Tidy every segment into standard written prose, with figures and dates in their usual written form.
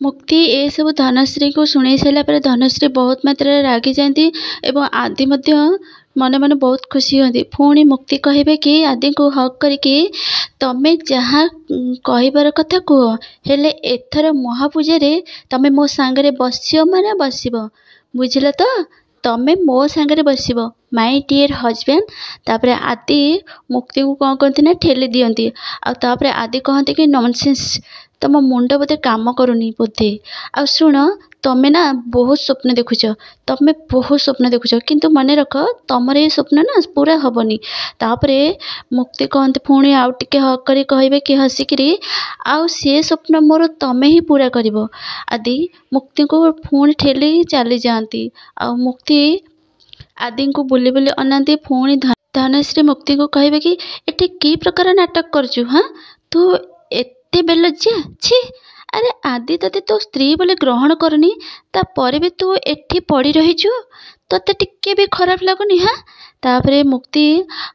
मुक्ति ए सब धनश्री को शुणी सारा पर धनश्री बहुत मात्रा रागी जाती एवं आदि मने मने बहुत खुशी होती। पुणी मुक्ति कहे कि आदि को हक करके तमें जहाँ कहबार कथा कह हेले एथर महापूजा रे तमें मो सांगरे बसियो माने बसिबो बुझिल तो तमें मो सांगरे बसिबो माय डियर हजबैंड। तापर आदि मुक्ति को कौन कहती ना ठेली दियंती आउे आदि कहते कि नॉनसेंस तुम मुंड बोधे काम करूनी बोधे आ शुण तमें ना बहुत स्वप्न देखुच तमें बहुत स्वप्न देखुच किंतु मन रख तुमर ये स्वप्न ना पूरा हेनी। तापरे मुक्ति कहते पुणी आउ टिके हक कर कहे कि हसिकी आउ सी स्वप्न मोर तमें ही पूरा कर आदि मुक्ति को पुणी ठेली चली जाती आ मुक्ति आदि को बुली बुली अनाती। पुणी धनश्री मुक्ति को कहे कि एटी की प्रकार नाटक करचु हाँ तू एते बेलज्जा छी अरे आदि तते तो स्त्री बोले ग्रहण करनी तापर भी तू एठी पड़ी रहीचु तते टिके भी खराब लगुनी हाँ। तापरे मुक्ति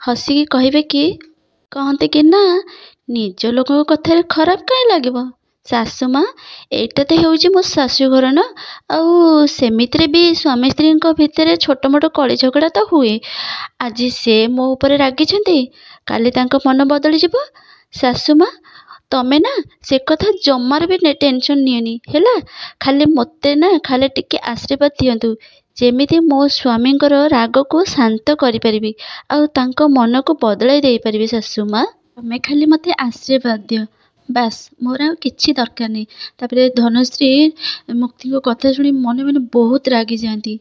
हसिकी कहे कि कहते कि ना निज लोक कथार खराब कहीं लगे सासु माँ एटा तो हूँ मो शाशुघर ना आउ सेमित्रे भी स्वामी स्त्री भितर छोट मोट कली झगड़ा तो हुए आज से मो ऊपर रागी काली मन बदली जीव सासु माँ तमें ना से कथा जमार भी टेंशन नियनी हैला खाली मते ना खाली टिके आशीर्वाद दियंतु जेमिति मो स्वामी राग को शांत करि परिबी आउ तांको मन को बदलाई दे परिबी सासु माँ तमें खाली मते आशीर्वाद दियो बास मोर आ किछि दरकार नहीं। तापरे धनश्री मुक्ति को कथा शुणी मने मने बहुत रागी जाती